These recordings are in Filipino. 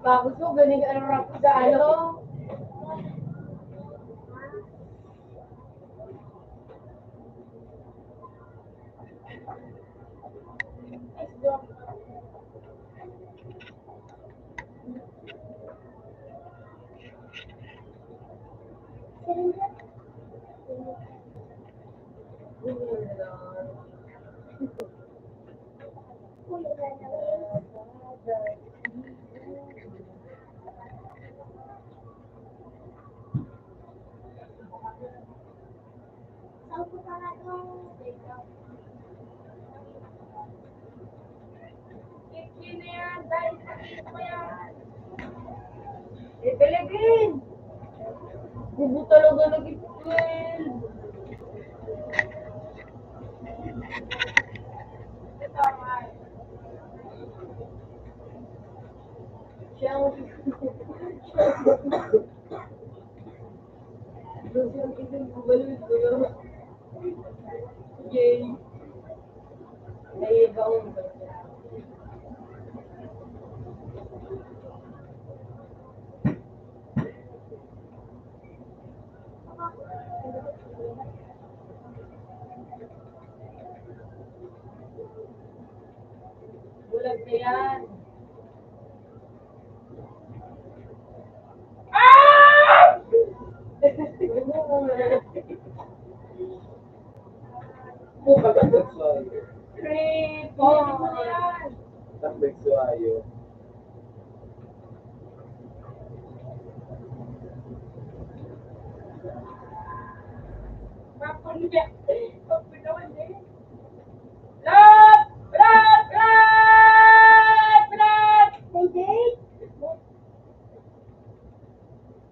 Bakit ko galing ano rap sa ano? Eh, Pellegrin! Bubo talaga nag-12. Siya ang Doon siyang isang bubalot ko yun. Yay! Naibaon ba siya? Bulag na yan. Creep! Oh, yan. Papunya. Papunawan eh. Lat! Lat! Lat! Lat!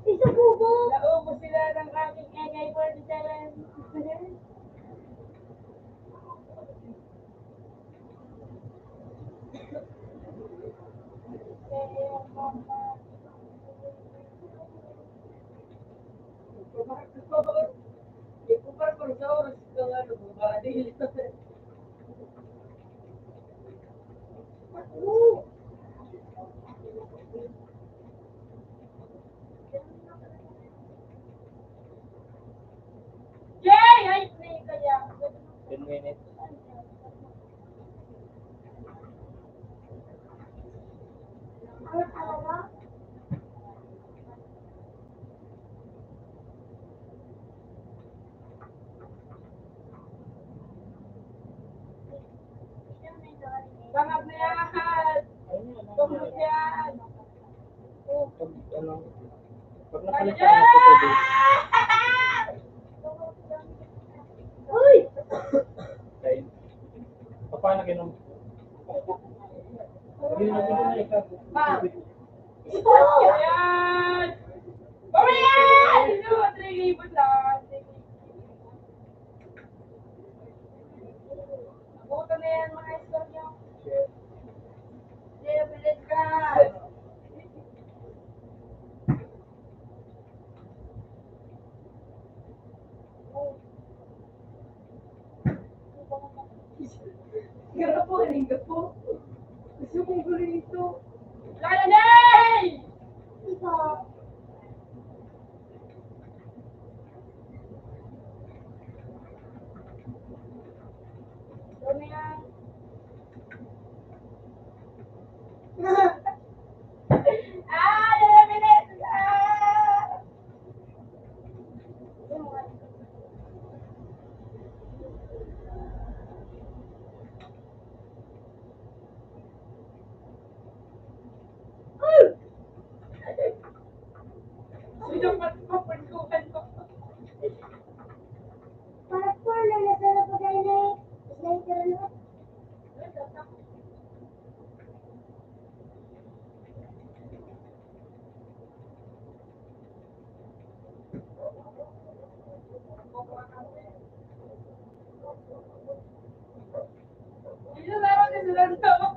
Isa bubo. Naubo sila ng aking engay for the challenge. Ipupar ko sa oras ka nga nabubadil. Jay! Ay, play kaya. 10 minutes. Ano talaga? Bangag na yan! Bangag yan! Pag nakalit ka ng photo Uy! date, paano ginom? Ginom mo na ikaw. Yan! Bawayan! Ito, 3,000 lang. Buto na yan mga iskor nyo. Hindi, pilit ka. Gara po, haling ka po. Gusto kong gulin ito. Lalanay! Ito. Ano yan? Ah, 11 minutes! Ah! Sino papuntukan ko? Para po na natala po tayo na later na. Sino meron din silang tawa?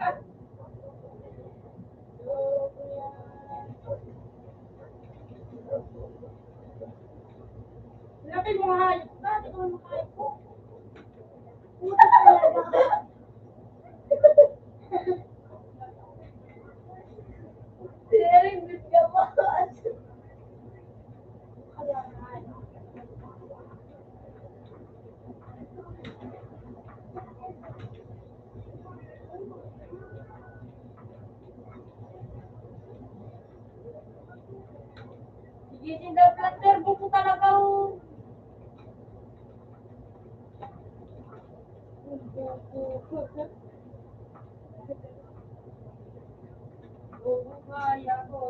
Laki mo hayop. Bakit ko mo hayop ko? Puto talaga. Si Eric Gigi the planter, buko talagang... Buko kaya ko.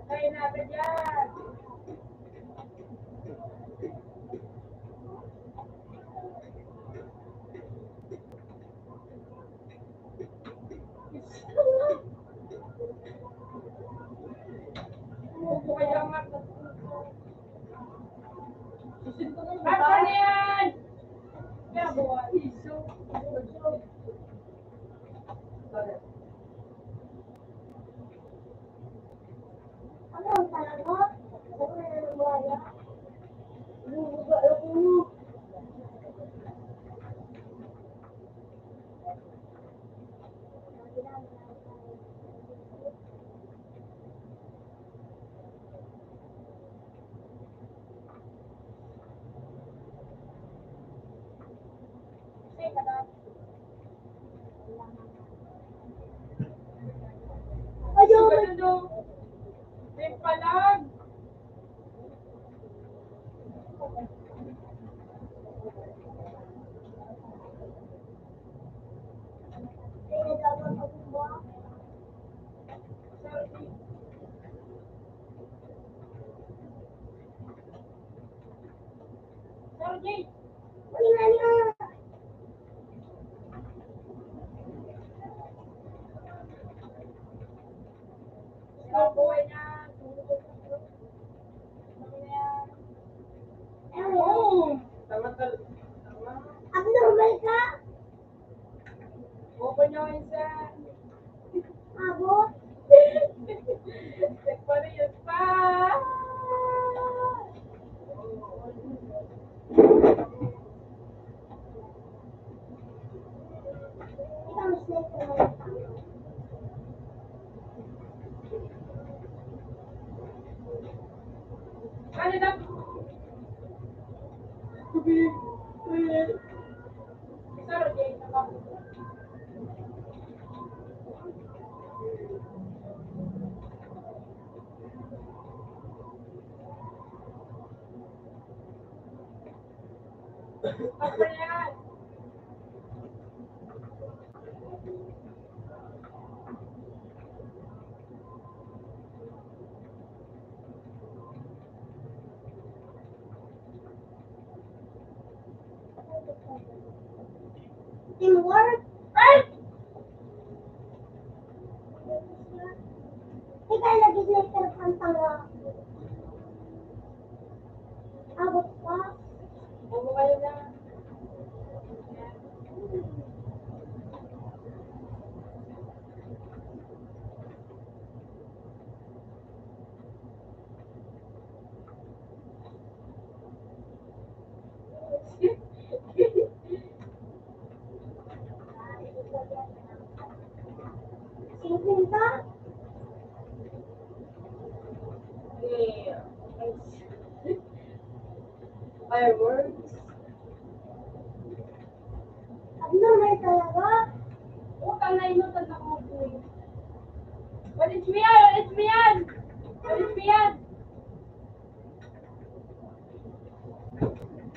Kaya na agad yan. Buko kaya nga. Apa na yan? Kaya buwa. Iso. Ano ang tanong mo? Ako na ng buhaya. Bubuga ako mo. Ayaw mo. Ano? May palag. Kaya dapat magbubuha. Sorry. Uli nga niya. Ang buhay niya. Ewan. Tama tal. Tama. Abnormal ka? Open nyo isa. Abot? Nagparehas pa. Ikaw ang snake ko naman. Ano na? Sorry, Jay. Apa yan? Teamwork? Ay! Ikaw lagi snake ka ng tanga. Abot pa? Ano kayo na? Singkin ka? Fireworks. Abnormal talaga? Utang na inutan na ko po. Walis mo yan! Walis mo yan! Walis mo yan!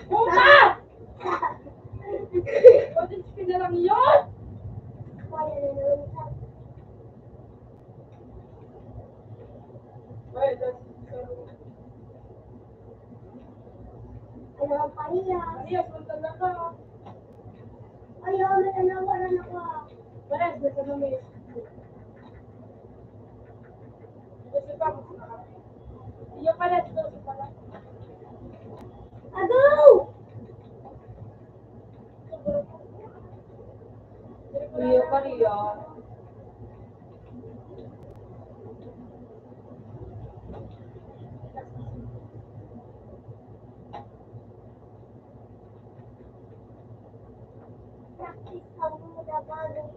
Puta! Walis ko na lang yun! Kaya na naman ka. Ay, that's Ano ang pahiya? Maria, punta na ka. Ayaw, may anawaran ako. Walis, nasa namin. Kasi pa, iyo pala, dito pala. Agaw! Iyo pa rin. Practice ang mga bagong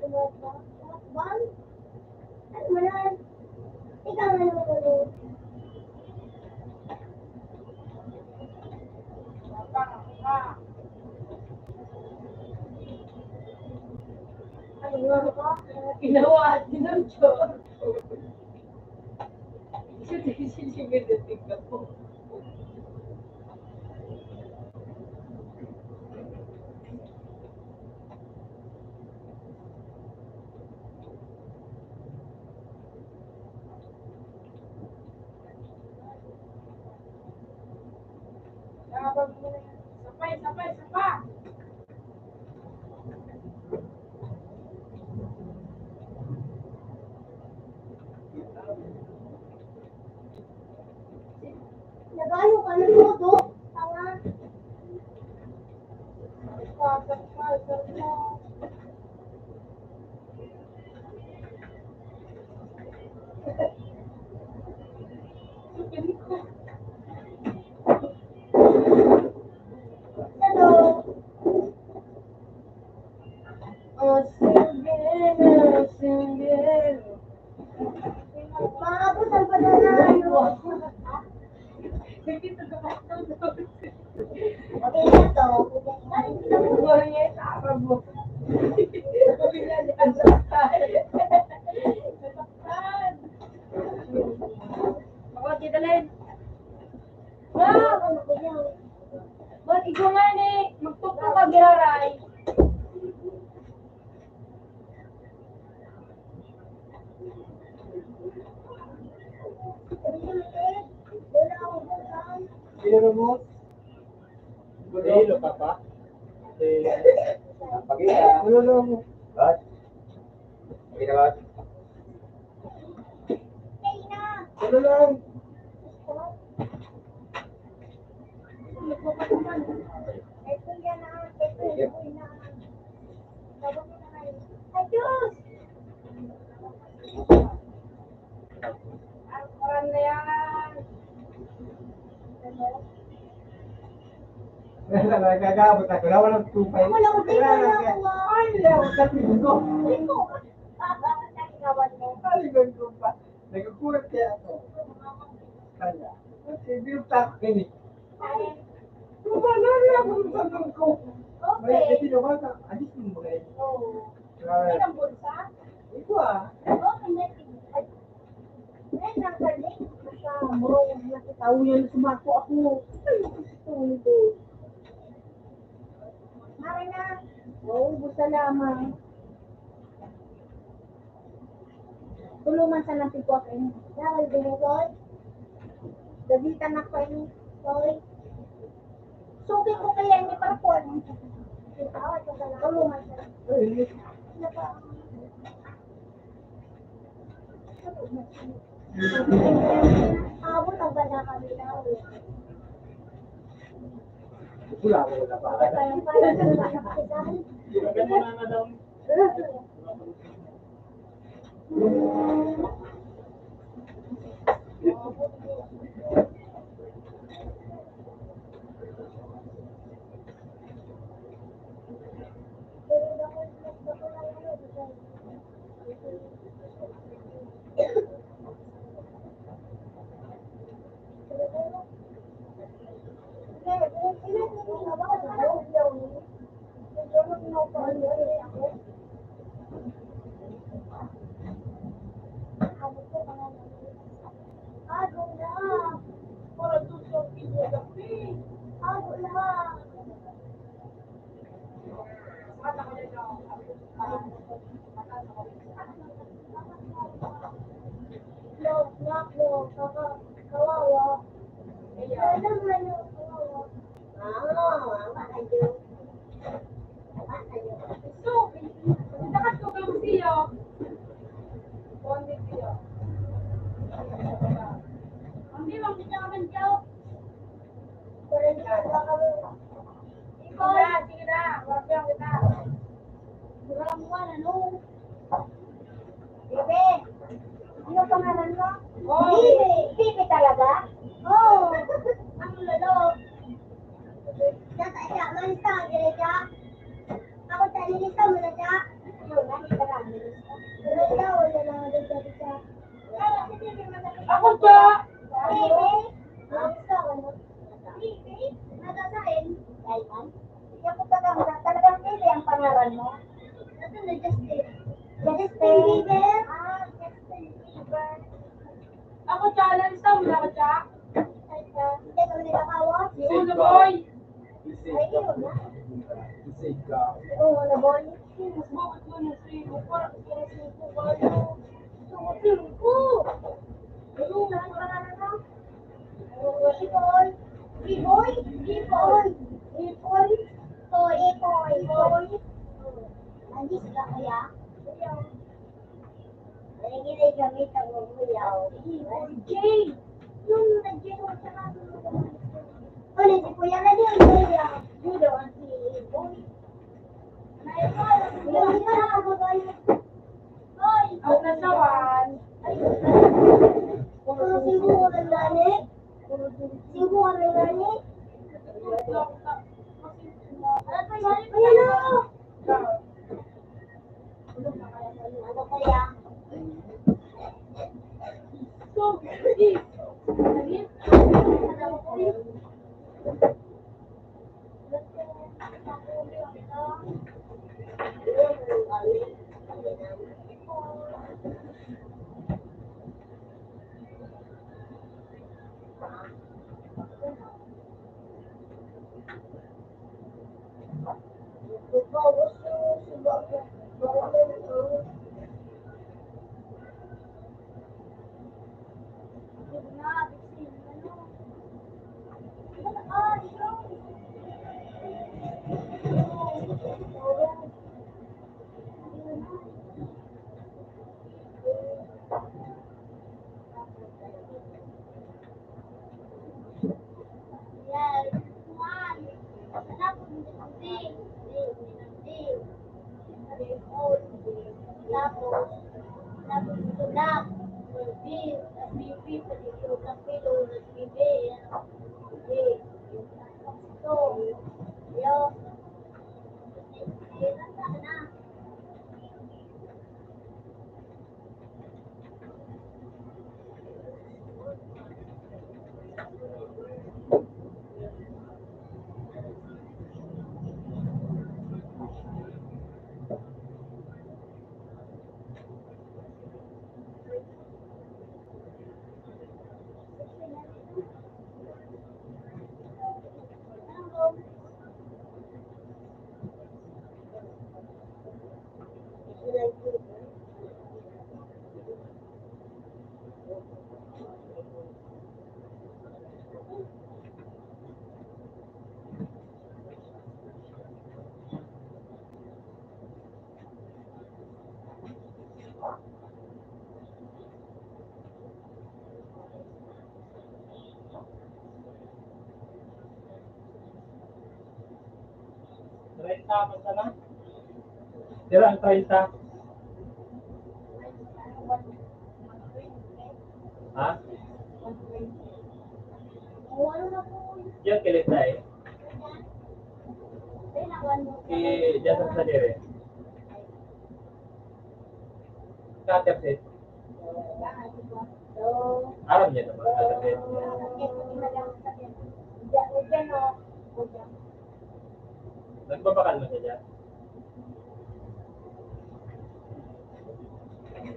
umatbang? Ano mo yan? Ikaw nga nanonood. Ginawa at ginamcho. Sinisigil ka po. Sapay, sapay, sapay. Nagano ka na todo? Tanga. Hello. Oh, singgil, singgil. Maabutan pa na ano. Nakita ko ba ito? Okay na to. Ngornya sama bu. Kopinya diantarkan. Cepetan. Ako kita lain. Wah, Ano ko yan? buat ikaw nga ni, magtuto ka giraray. Wala akong bukan. Sino mo? Hilo ka pa? Pag-iya. Ano? What? Ginawa? Hey na. Ano lang? Ito yan na. Ito yan na. Tapos na kayo. Ay, Diyos! Ang na yan. Nagagabot ako na walang tupay. Wala ko dito na ako. Ay, ako kapit ko. Ito. Nakikawad mo. Aligon ko pa. Nagkukulat kaya ako. Kaya. Hindi yung takin eh. Ay, Wala na ako sa tanong ko. May okay. kasi naman ka. Alis mo rin. Oh. Kaya. Ilang bulsa? Ito ah. Okay, next. Ay, next ang kalik. Bro, nakitaw yan, sumako ako. Ay, gusto ko. Mara na. Oo, busa lamang. Tulungan sa natin ko kayo. Dahil binigod. Dabitan na ko yung sorry. Suki ko kaya ni Parpon. Tawad ko ka na. Tulungan sa natin. Ano pa? Abot ang ganda kami na. Wala ko wala pa. Parang nakakitahan. Maganda na na daw. Ako na. Para doon sa pinagapi. Ako na. Mata ko dito. No, kawawa. Ano naman yung kawawa? Makayo. So, dapat ko kang siyo. Kundi siyo. Hindi mo kita ka man siyo. Ikaw, Sige na. Wag lang kita. alam mo ano? Bebe, ano pangalan mo? Oh. Bibi. Bibi talaga? Oo. Ang lalo. Nasa manita, diretya. Ako talinita mo na siya. Yun, nakita ka. Diretya, wala na diretya. Ako ba? Bibi? Gusto ko no? Bibi? Natasain? Diamond? Yung ko talagang Bibi ang pangalan mo. Ito na Justin. Justin Bieber. Ah, Justin Bieber. Ako challenge daw, wala ka siya. Hindi kami nakakawas. Si Uno Boy. Ay, yun na. Isika. Oo, naboy. Mas bakit mo ng sino? Parang sino ko kayo. Sumutin ko. Ayun, saan ka na na? Ipoy. Ipoy? Ipoy. Ipoy. Ipoy. Ipoy. Ipoy. Nandiyan sila kaya? Ay, hindi kami taguguyaw. Ipoy. Jay! Yung nandiyan mo sa ulit, si Kuya na din. Kuya. Dito ang si Ipoy. Hindi ka nakagabayo. Hoy! Ang nasawan. Puro sibukan ng gani. Sibukan ng gani. Ayan na! Ano kaya? So, eh. Tira ang 30. Ha? Yan kilit na eh. Diyan sa dire. Katapit. Aram niya naman. Katapit. Nagbabakal mo siya dyan.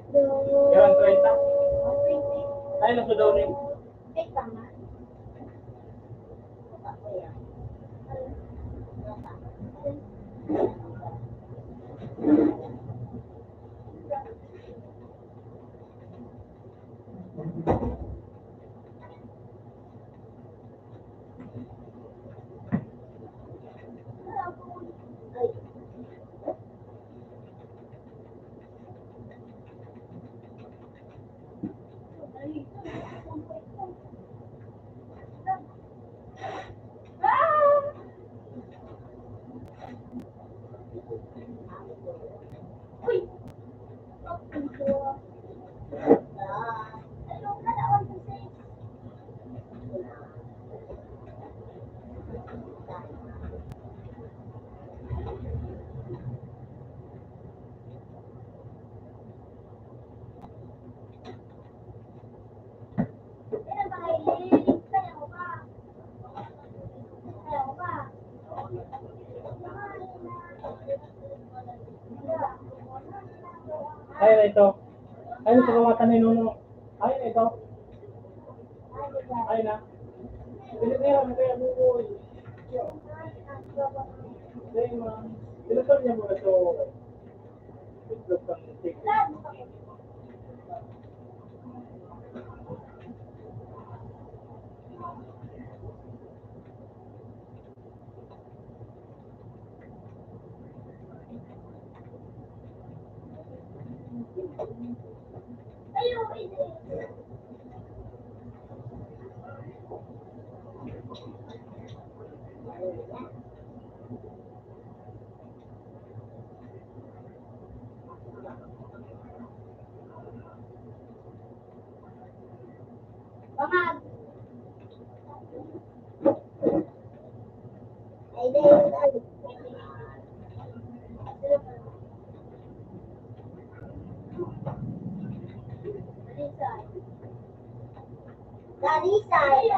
Tira ang 30. Ay, nasa daw rin. Yeah. Ay na ito. Ay na sa kawatan ni Nuno. Ay na ito. Ay na. Pinipira mo kaya bukoy. Ay ma. Pinipira niya mo na ito. Itlog kang stick. Bangag. Ay, ay. Darisay.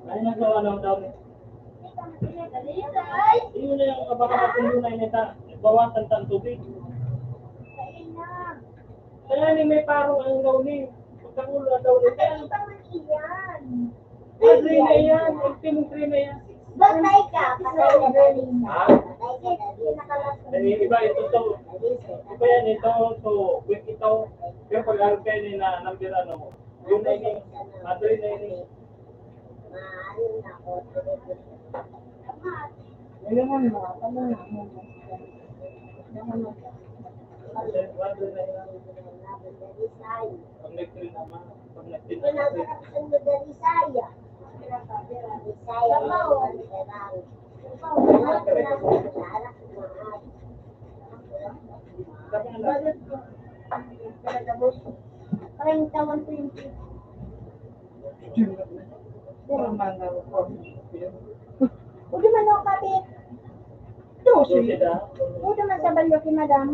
Ay na sa ano daw ni. Iyo na yung baka patunay nita. Bawasan tan tubig. Kaya ni may parong ang daw ni. Pagkakulo daw ni. Madre na yan. Ultimate na yan. Bantay ka, patay na galing. Ha? Patay Iba ito to. Iba yan ito. So, quick ito. Pero pag-aral kayo ni na number ano. Yung na ini. Madre na ini. Ano mo na? Ano na? Madre na yan. Pag nag-train naman. Pag nag-train Ito na naman. sa dari saya. Saya mau. Sabi nga lang. Parang tawan 20. Udah man ako kapit. Dosi da. Udah man sa balyo kay madam.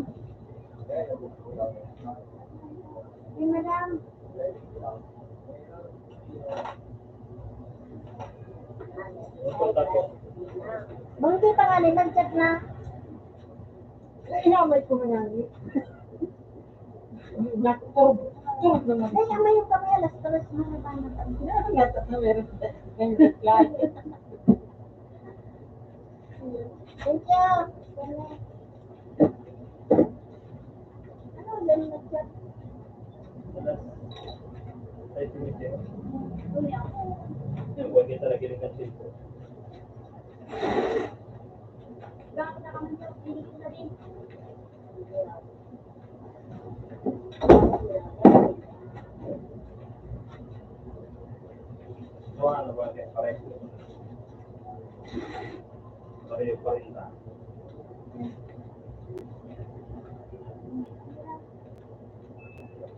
Kay madam. Punta ko. Bangti pa nga nag-chat na. Inamay ko na yan. Turog naman. Ay, ama yung kami alas 3 na naman na kami. Natat na meron sa reply. Thank you. Ano, yan nag-chat? Ay, tumiti. Huwag kita lagi rin kasi po. Bakit na kami sa hindi ko na rin. Ano ba kaya pareho? Pareho pa rin na.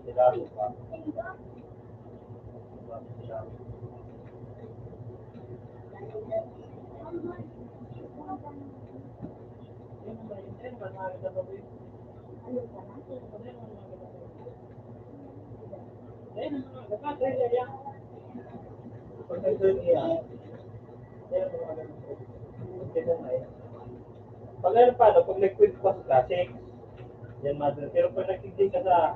Silaro pa. Silaro. Pag ano pa, pag nag-quick pass ka, 6, yan mother. Pero pag nagsigdig ka sa,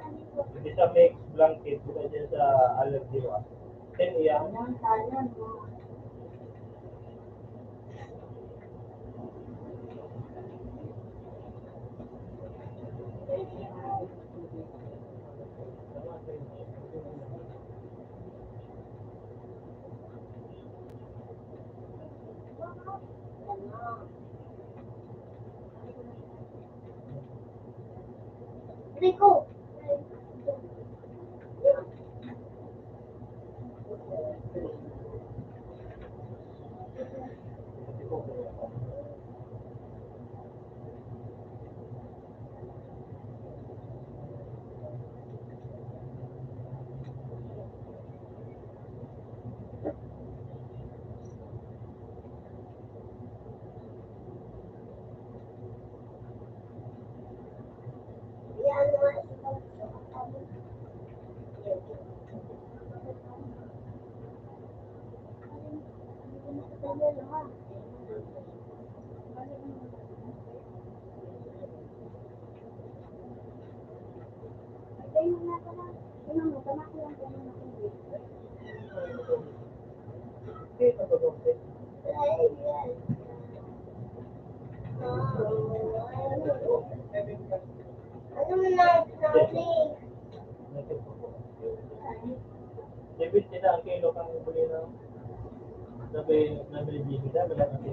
hindi sa mix, blanket, buka dyan sa allergy wa, 10 iya. Rico. Yan naman. Ano mo na, Charlie? David, sila ang kilo kang huli na nabili bibida, wala kasi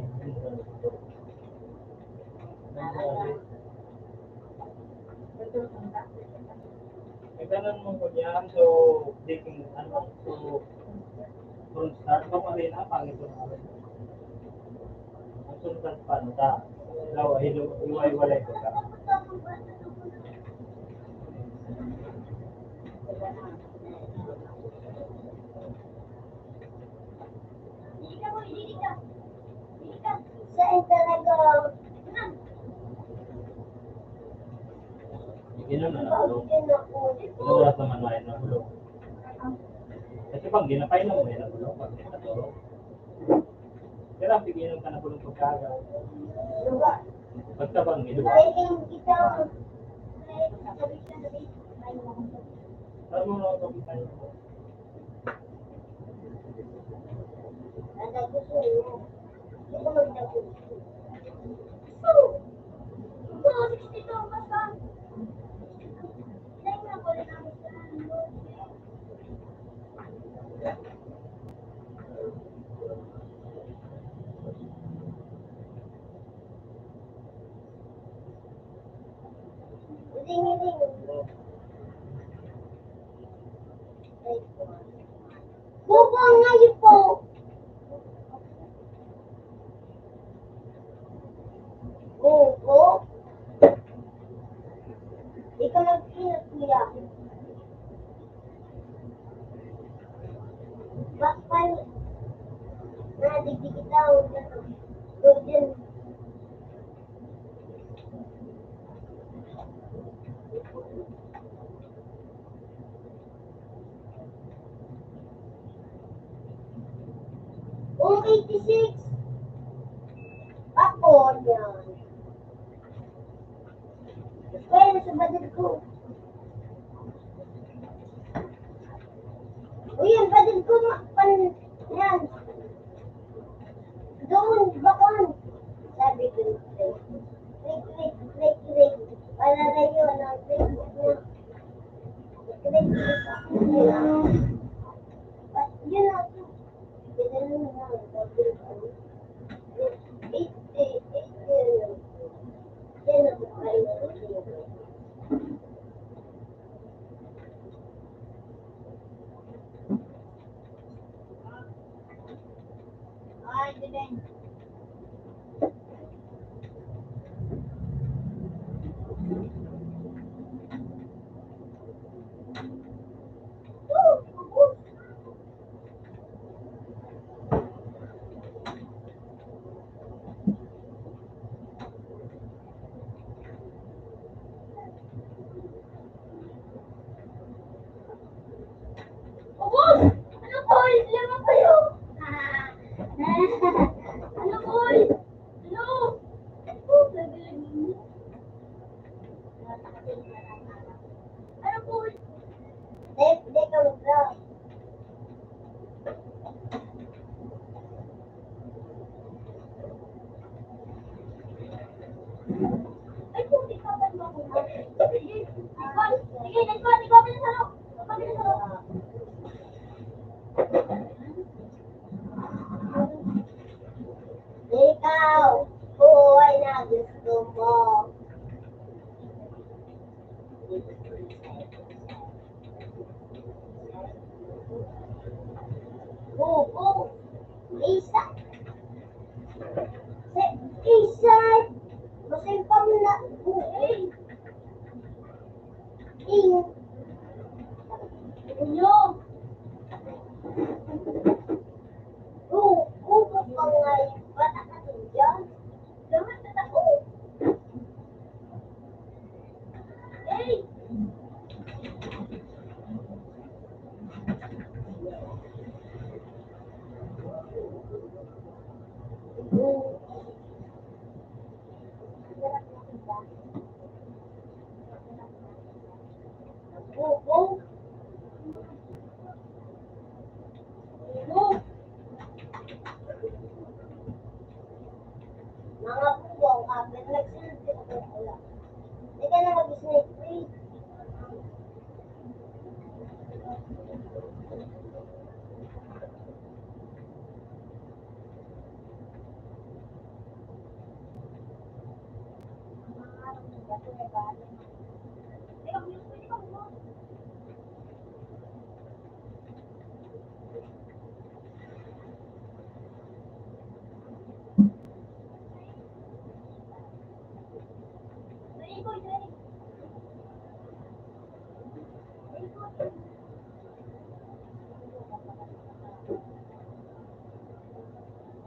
may ganun mo ko yan, so taking ano, so from start ko rin na pangit ko na rin. Ang sunod pa na ilaw, iwalay ko ka. Saan talaga? Ginom na nabulong. Pagkin ako. Inuwas naman na yung nabulong. Kasi pag ginapay na mo yung nabulong, pag ginapulong. Pero ang piginom ka nabulong pagkaga. Diba? Basta bang iluwa. Pwedeng ikaw. Saan mo na ito kita yun? Ano gusto mo? Ito magdagdag. So, 62 ka pa. Dahil na ko rin ang Bubo ngayon po. Bubo. Ikaw nagkinat niya. Bakal. Nadigdig kita. Golden. Oh, 86. Ako yan. Kaya sa badal ko. Uy, ang badal ko yan. Doon, bakon. Sabi ko, click. Para na yun, ang click. Yun na. Ay, didn't. Ano po? Lima kayo? gusto mo. Oo. Isa. Isa. Masay pa mo na. Ulo. Upo ka ngayon. Bata ka din dyan. Lahat na ako. Hey! Oo. Mga buwang kapit, nagsilbi ko ko lang. Hindi ka na mag-snake free.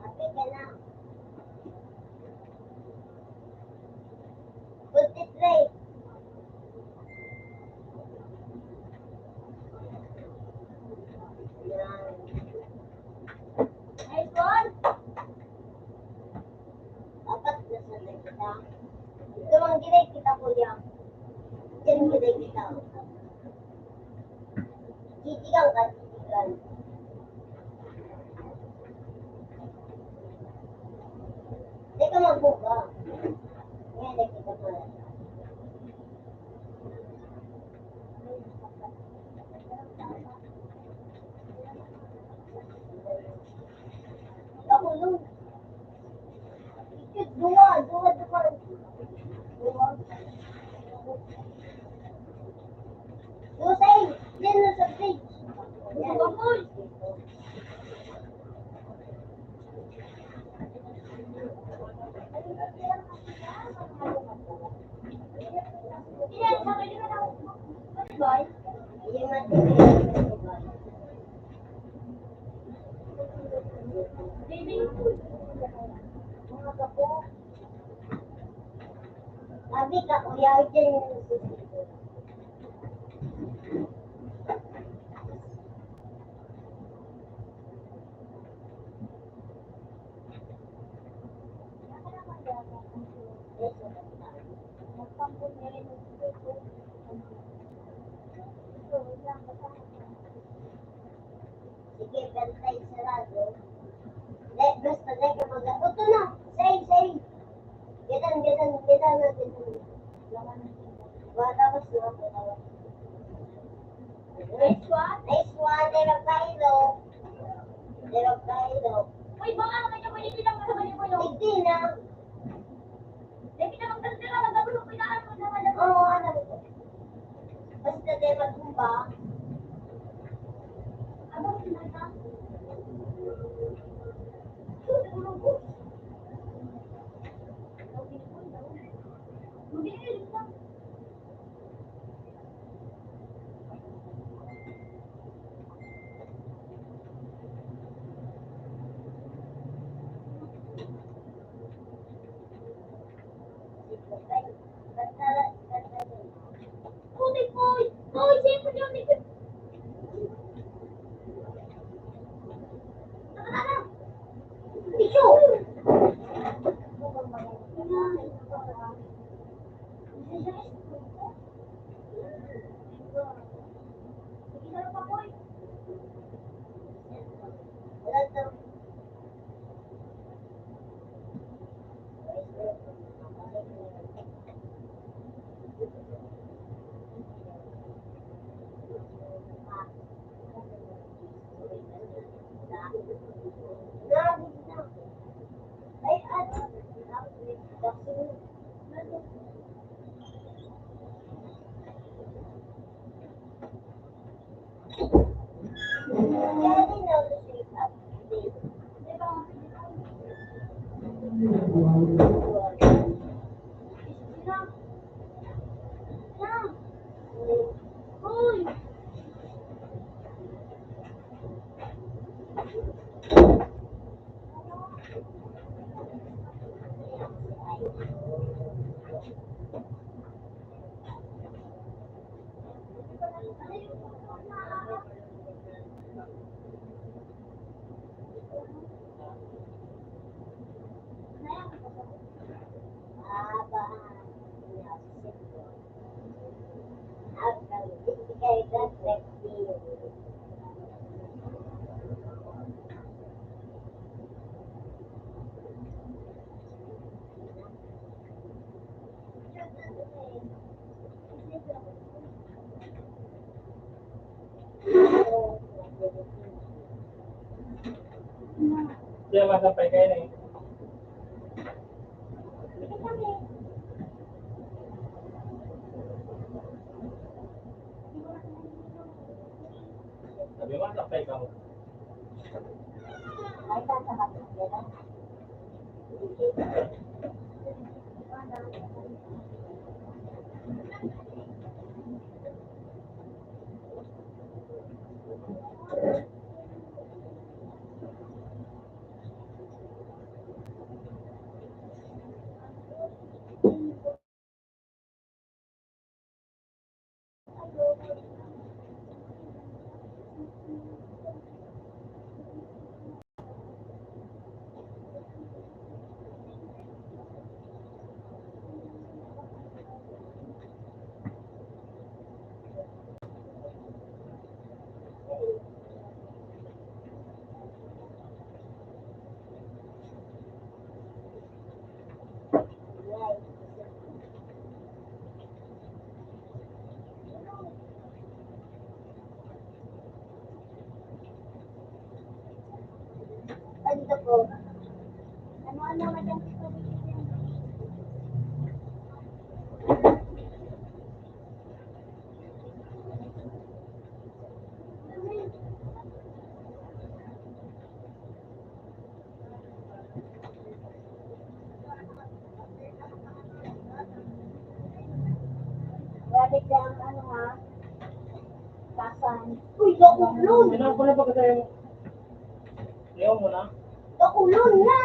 Kapit ka na. Put it right. Yan. Nice one. Dapat nasanay kita. Ito ang direct kita ko yan. Diyan direct kita. Titigang ka, titigang. Hindi ka magbuka. Ngayon, nakita ko lang. Nakulong. Ikit, dua. Lusay, yan na sa fridge. Yan. Bakul. Yan, sabi nyo na ako. Matibay? Yan, matibay. Baby. Mga kapo. Sabi ka, kuya, dyan yung nasusunod. Sige, bantay sarado. Basta dahil ka mag- Ito na! Say! Gedan natin. Tapos na ako. Nice one! Derog Kailo. Uy, baka naman yung pwede lang naman yung pwede. Hindi na. Hindi na magdala, magdala, pinaan mo naman. Oo, alam ko. Basta dahil magkumba. Ano, sinata? Uy! Diyan masampay kayo na eh. Sabi mo, sampay ka mo. Ay, sasabat mo nila. Ano po? Ano madam ko? Grabe ka ang ano ha? Kasan. Uy, nakulon! Ano ko na ba kasi yung... Ayaw mo na? Nakulon na!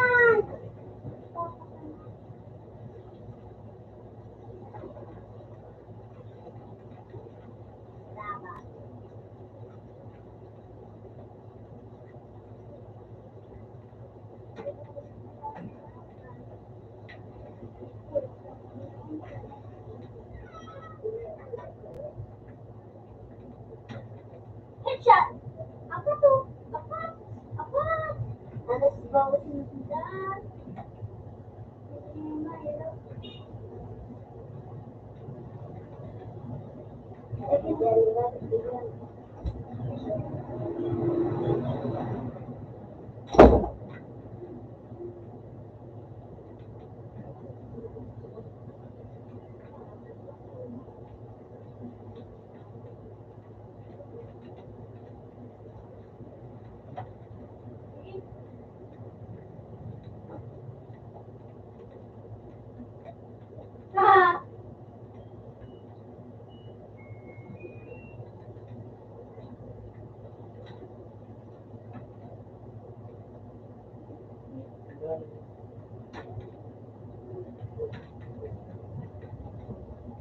Headshot! Apa tuh? Apa? Apa? Ada si bawah sini tidak.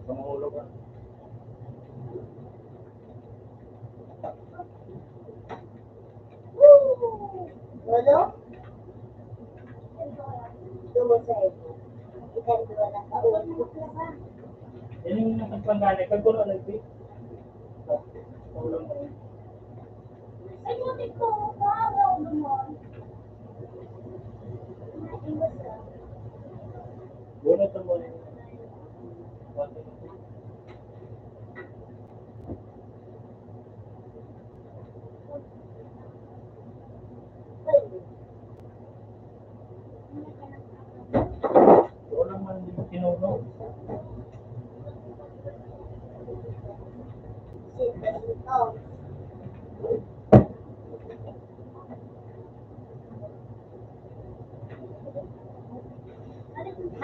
Pangulo ka. Lolo? Tumo sa iyo. Ikan dua na taon. Yan yung nakapanggaling. Kaguro na ito. Ulang mo. Ay, buti ko. Wow, naman. Bunot mo na. Ulang man yung tinuno. Oh.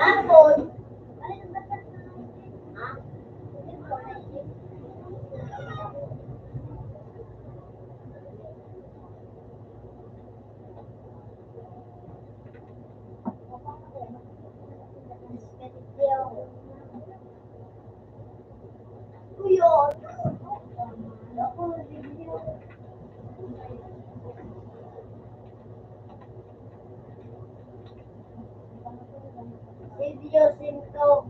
Hapon. Ha? Kuya, ako video. Video 77.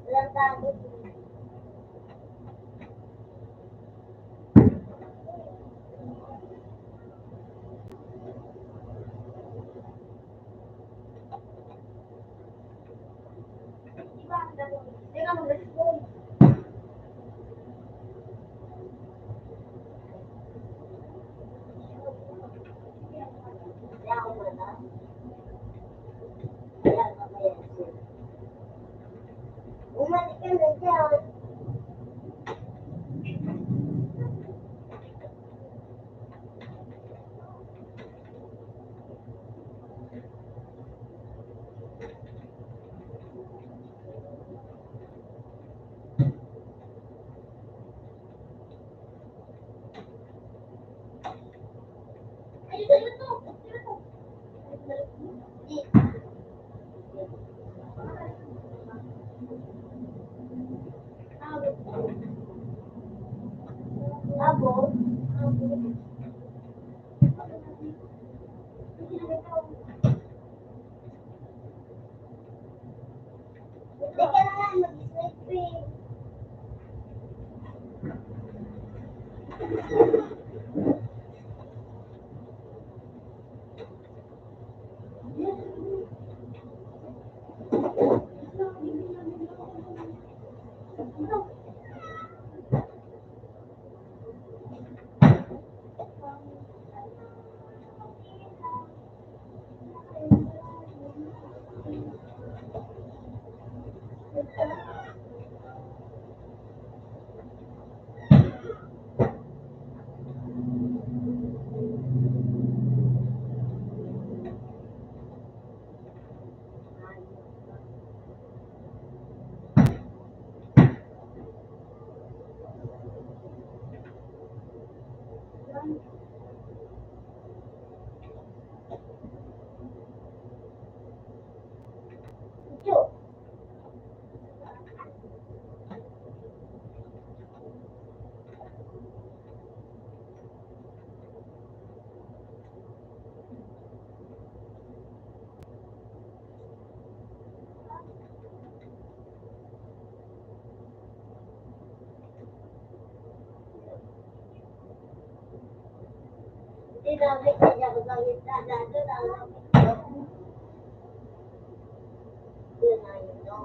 Ilang tago? Teka, mag-respond. Kaya ako muna. Kaya mamaya siya. Umalik ka na dyan. Ay, sa'yo to. Sa'yo to. Abo. Teka na nga, mag-sleep eh. Ito. Sinabi ko niya kung bakit dadado na lang. Yun na yun, no?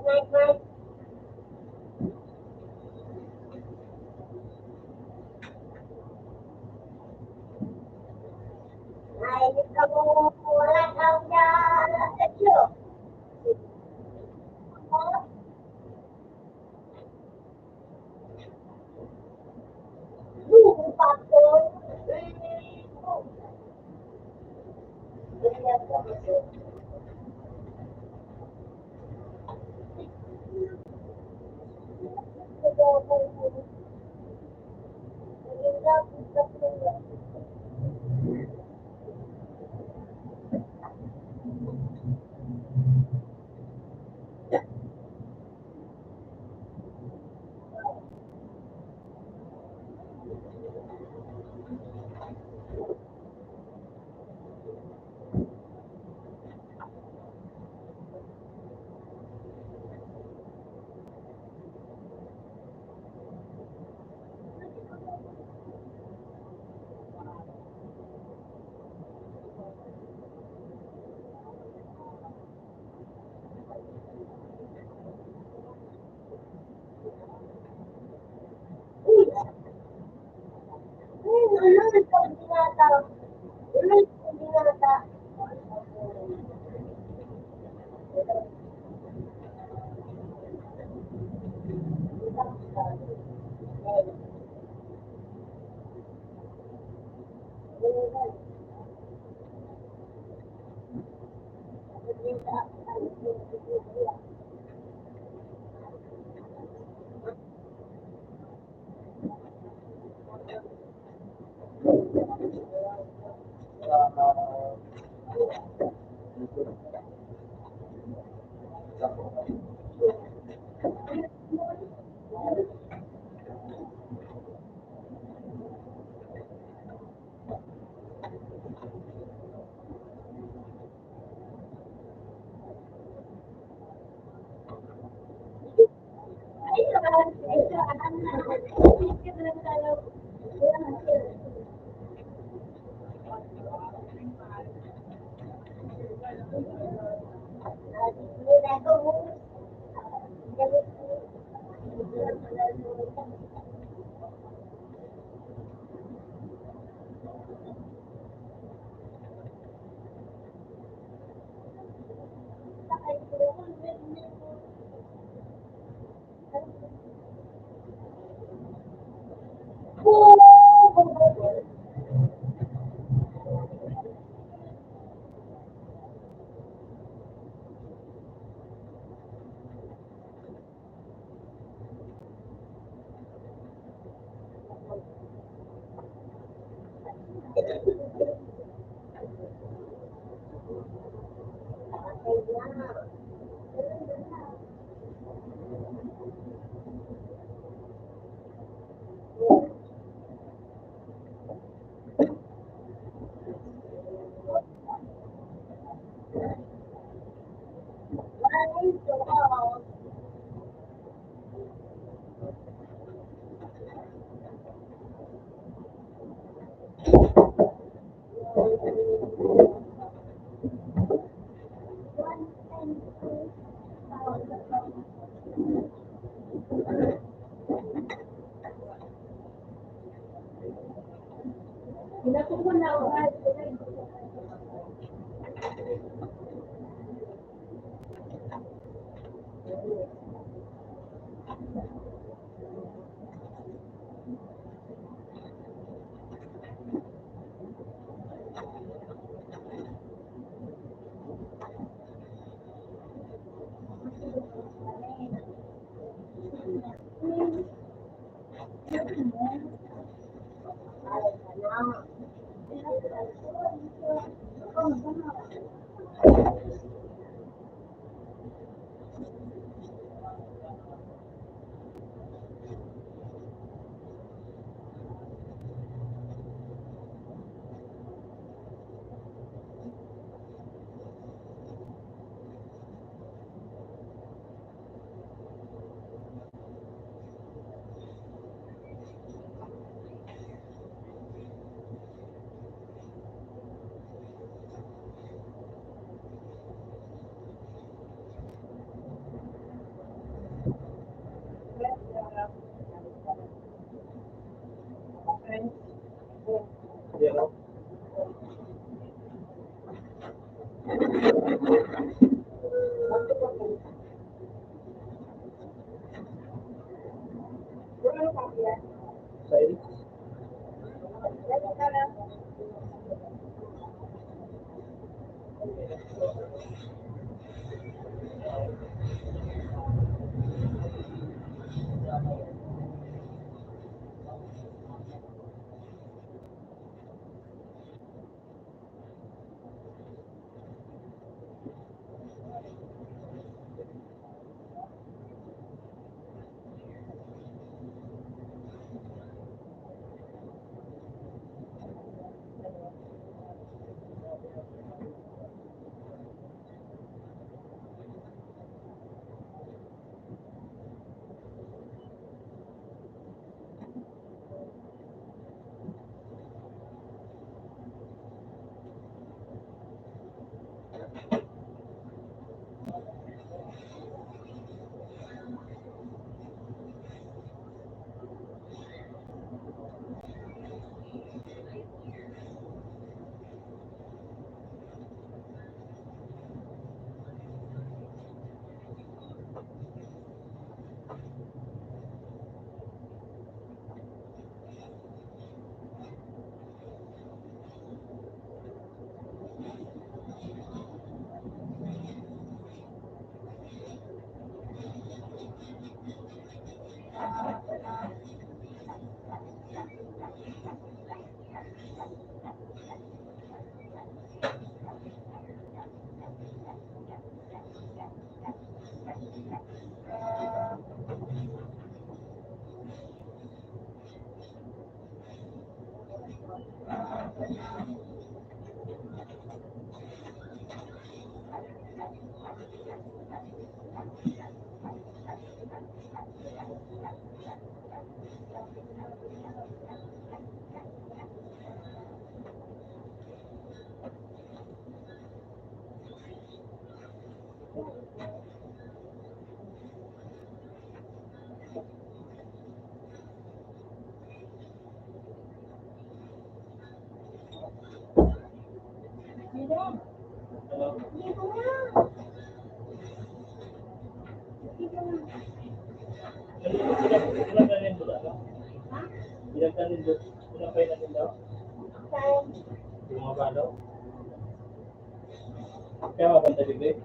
Night, night. Ay, kamu wala kang dadyo. Lupa ko. Zero. Side. Ayan. Ano? Dito na. Dito na. Ilang kanin mo daw? Ha? Ilang kanin daw? Ilang kain natin daw? Kaya, Yung mga balaw? Kaya mabanda bibig?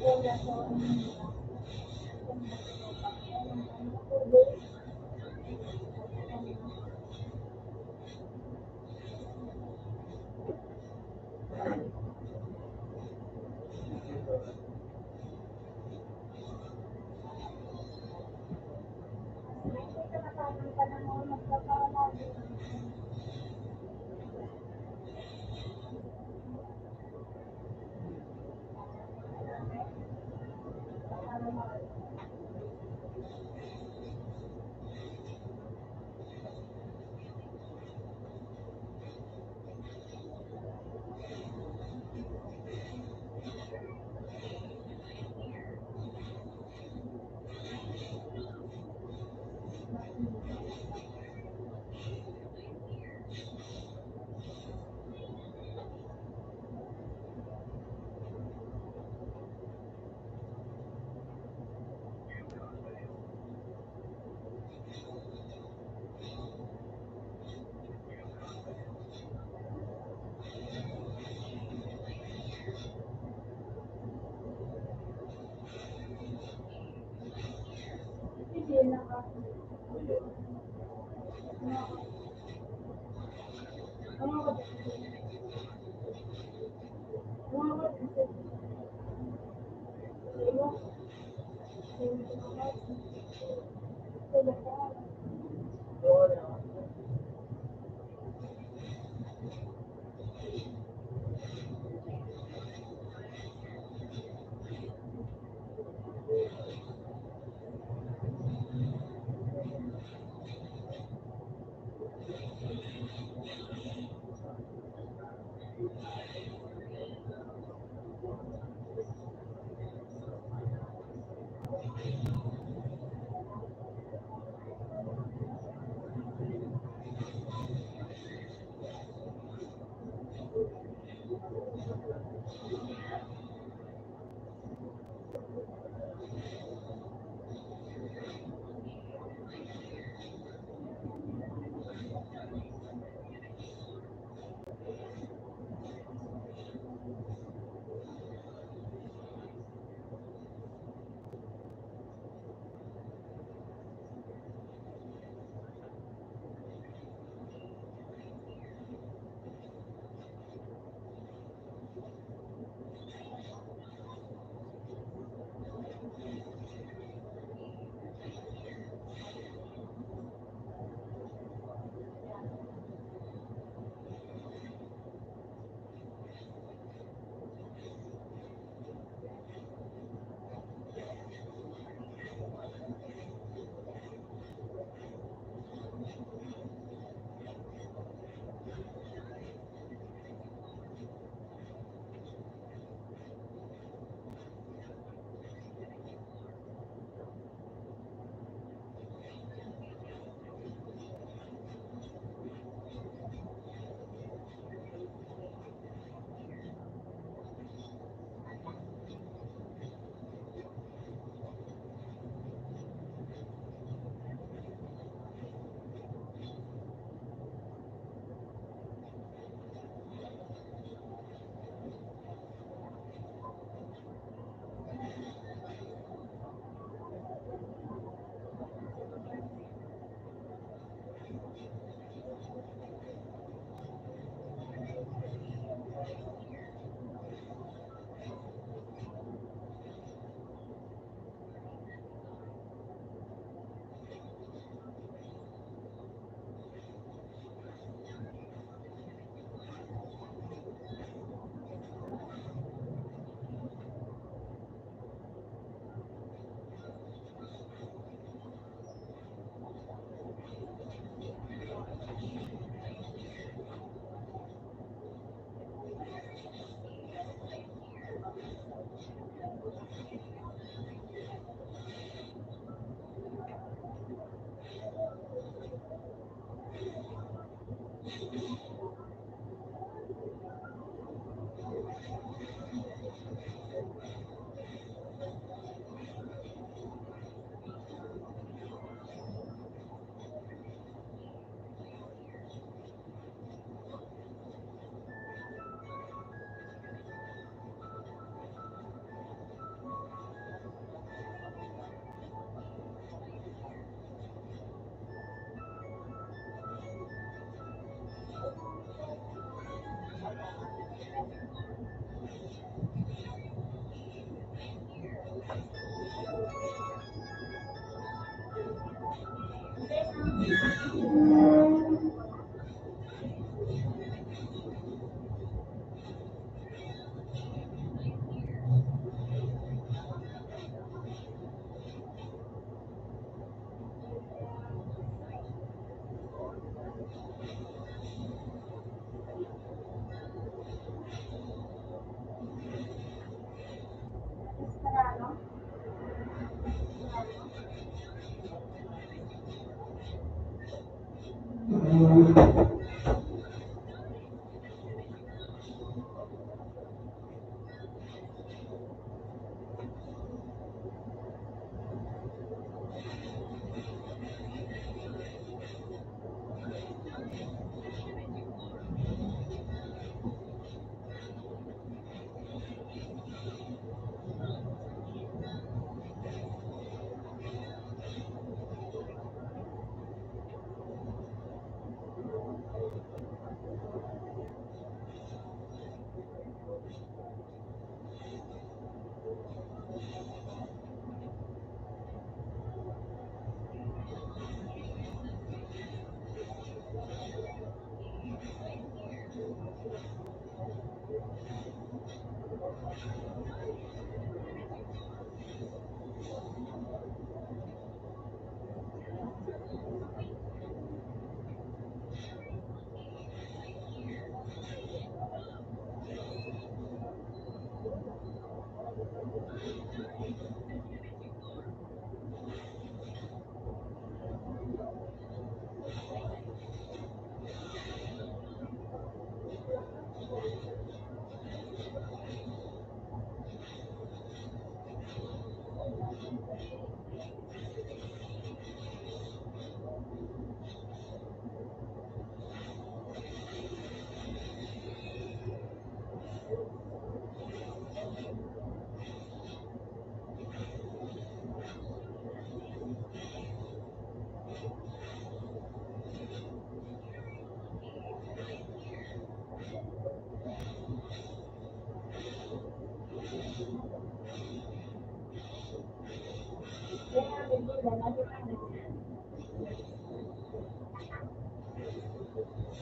wala ko. Sila ka. Ano ka? Ano ka? Sila. Sila ka.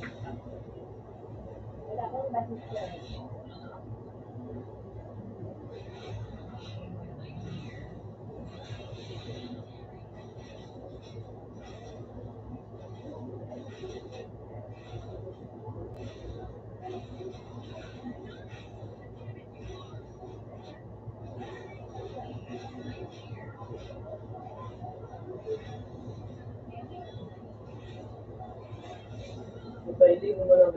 Wala ko yung basis ko. Pwede mo lang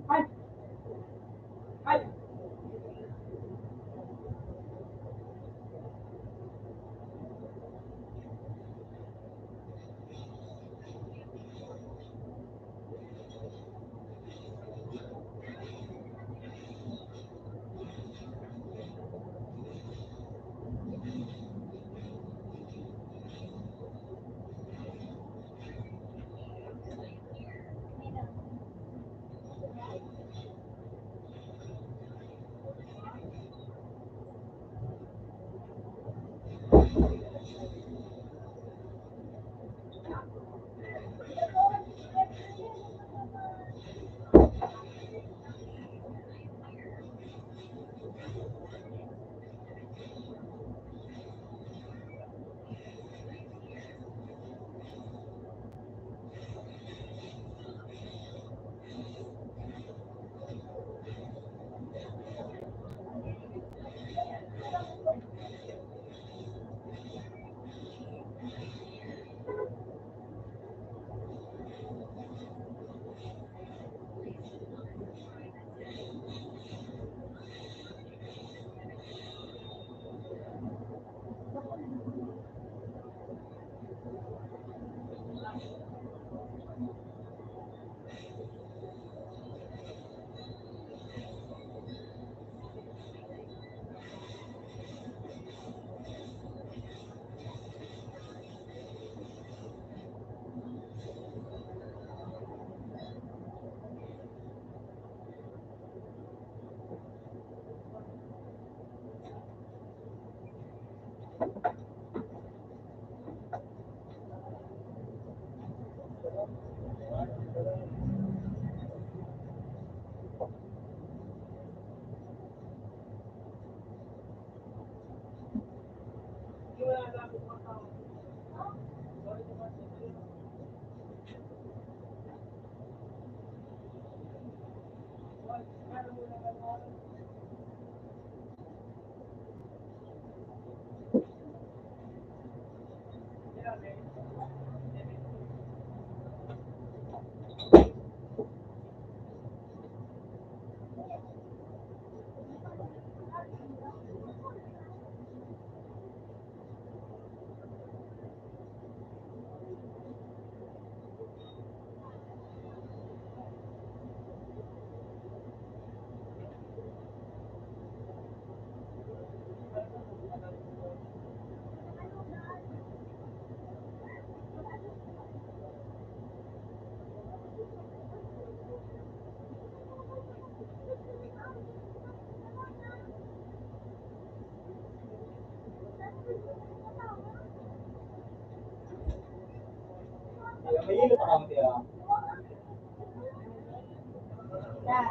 Ay! Ay! Kaya may ilo pa kami ah. Yeah.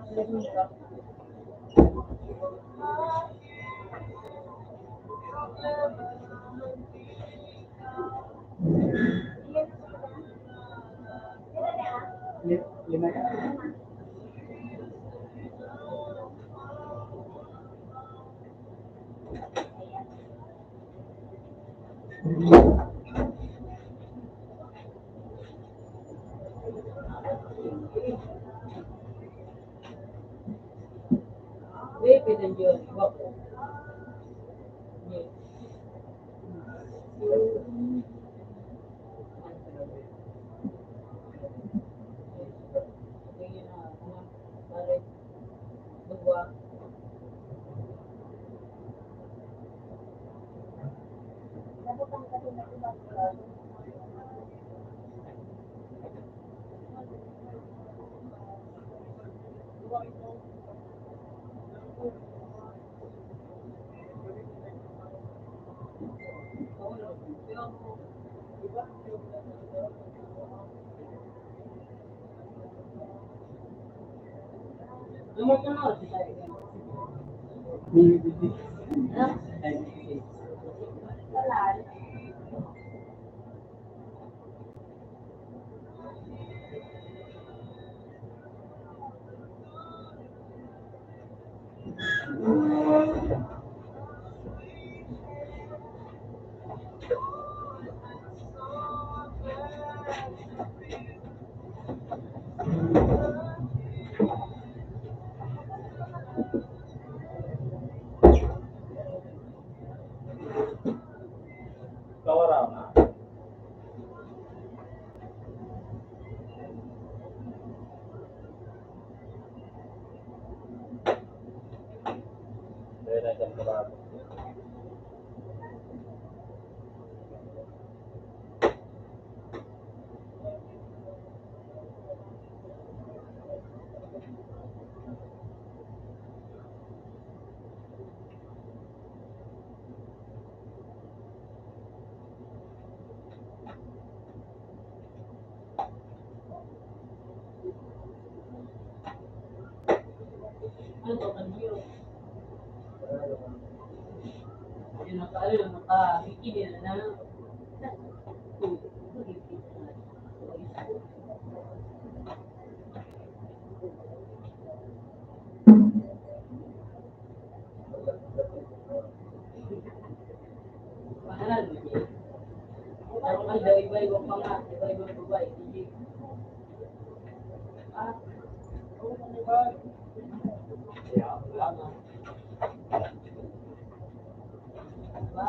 Sino siya? Lima ka? Baby dan John. Bapak. Dapat ang kasi na iba. Nomor kenal sih saya. Kenal. Kawarang na. Dahil na siyang marami. Ano to kanyo? Yung nakaalala, nakabikini na. Pahalan mo niya. Pero kung daw iba-iba pa nga, iba-iba babae. Sige. Ah, Kaya, wala na. ba?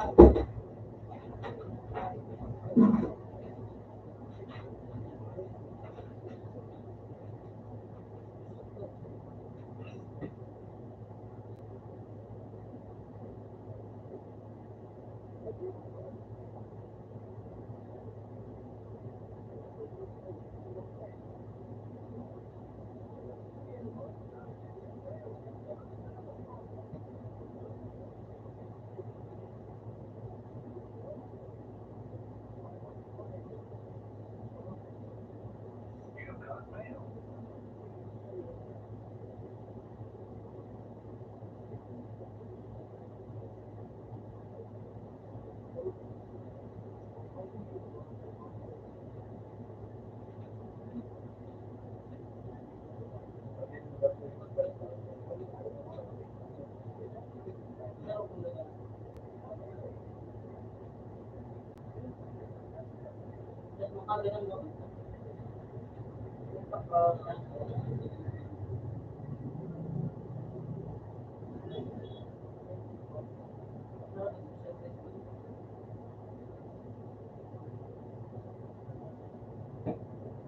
Makagalang mo.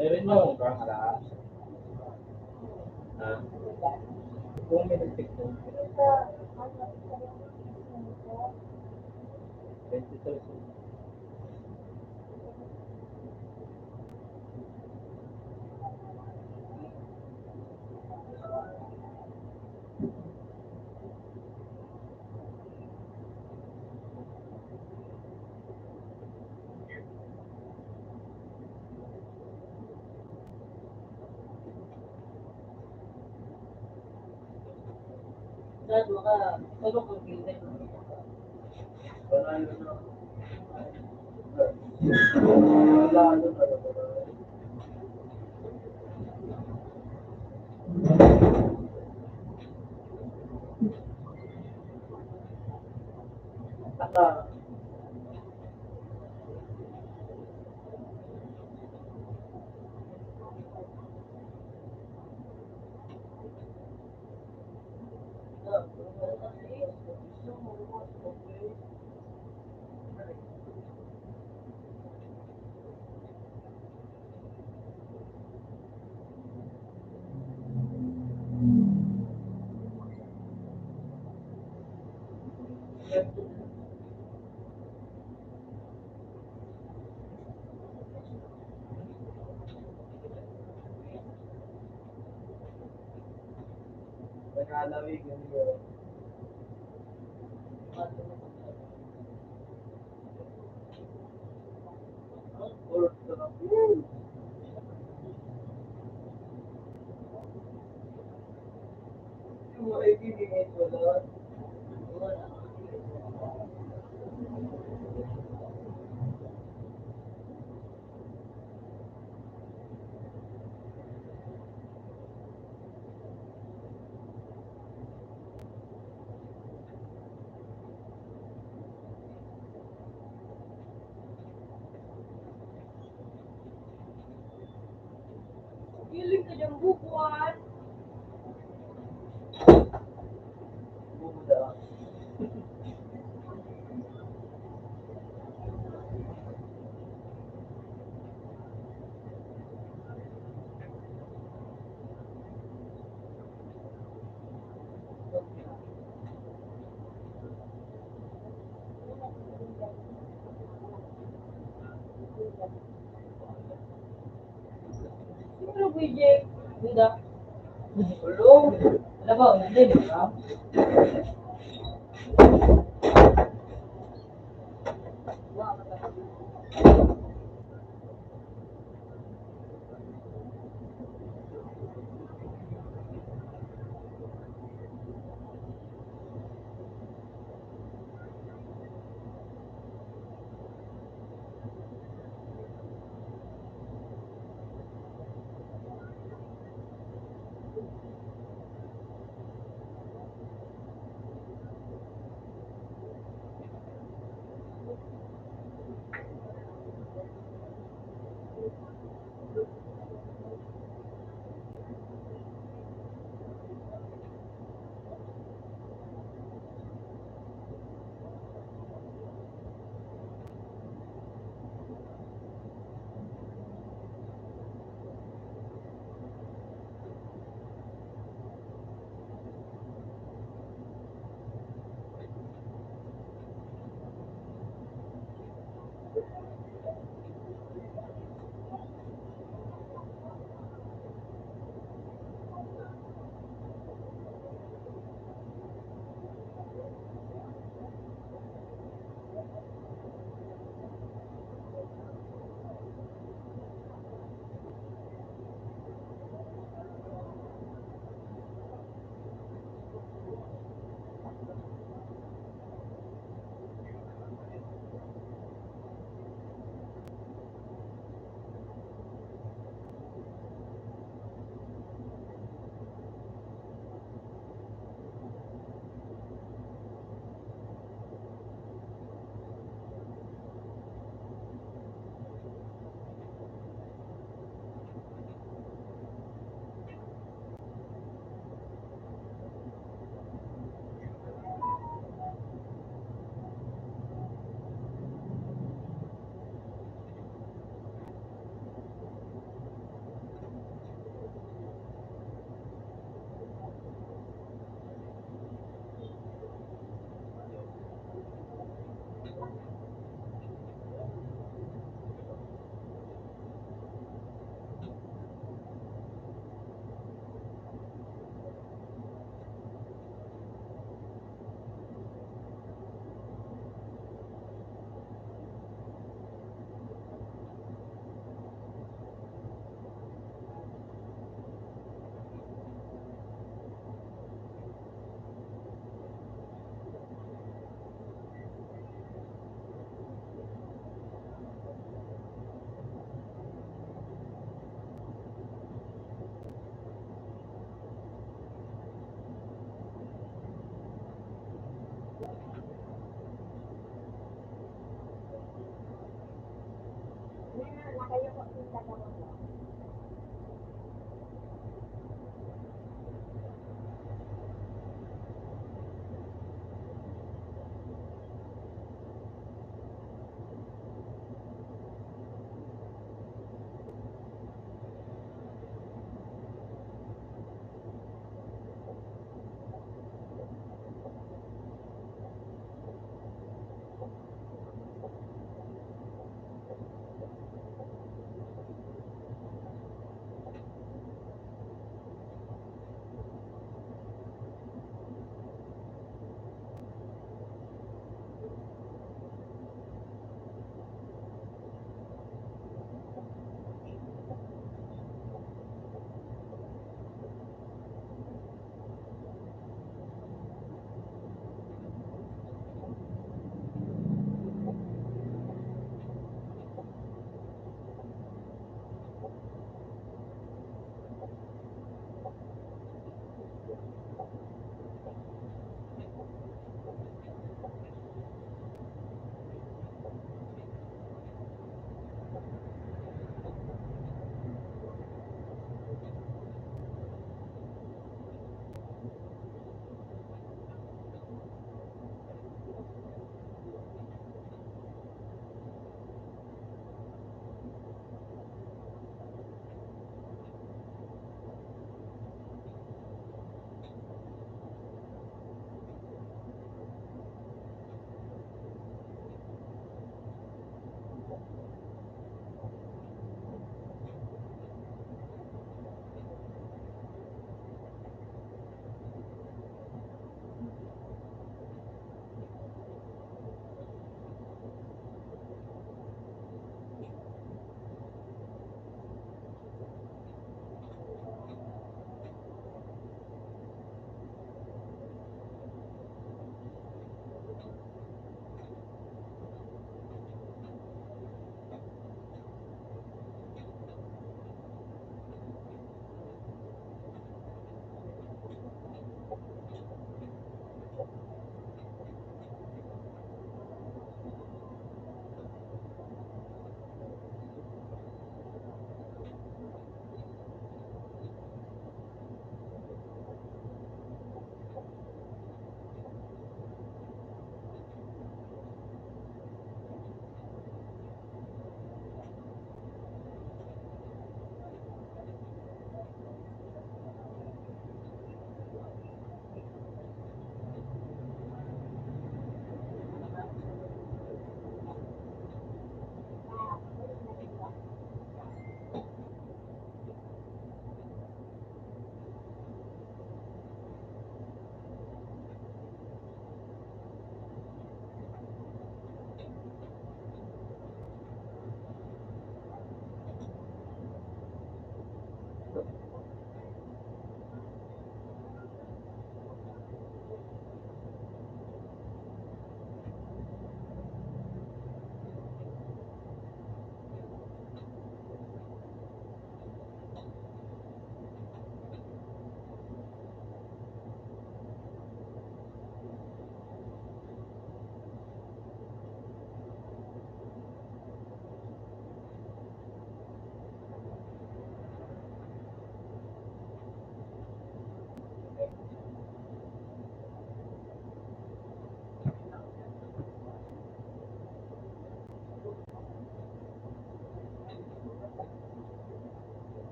Meron yung kang alas. Ha? Kung may nagtikto. 23. Wala yun na. Wala yun na. Ata. Naglalawig yun yun. Or sarap yun. Yung mga ibibigay ko lang. Giling ka dyan, bubuan. Bumuda. Sino BJ? Hindi. Ulong. Ano ba? Hindi, di ba? kayo po yung dalawa po.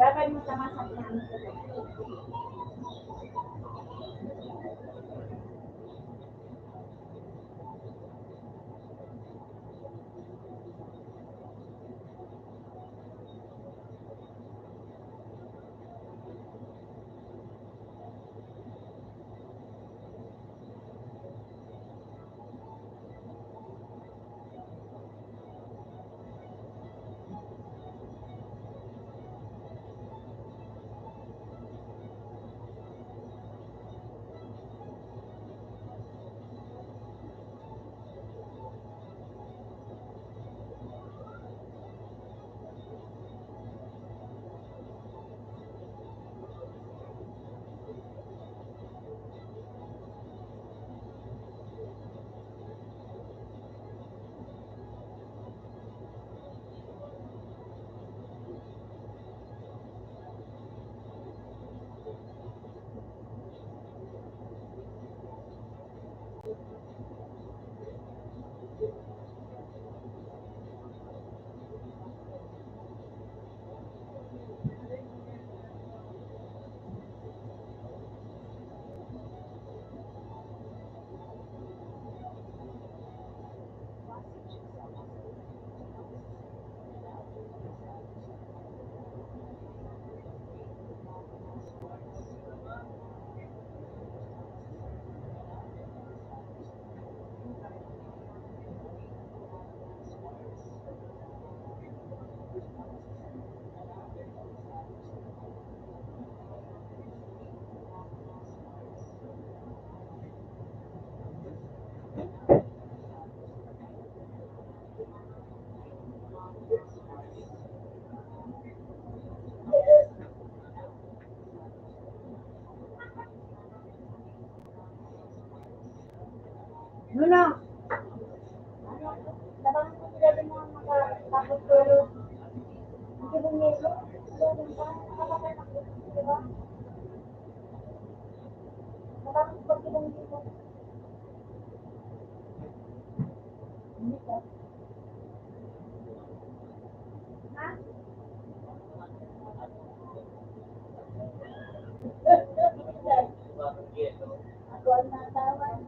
Babay mo sa masabihan ko. Nuno! Labang mo sila din mga makakapagtulog. Hindi bumili. Tulog ka. Nakakapagtulog. Diba? Nakakapagtulog dito. Hindi ka. Ha? Ako ang natawan.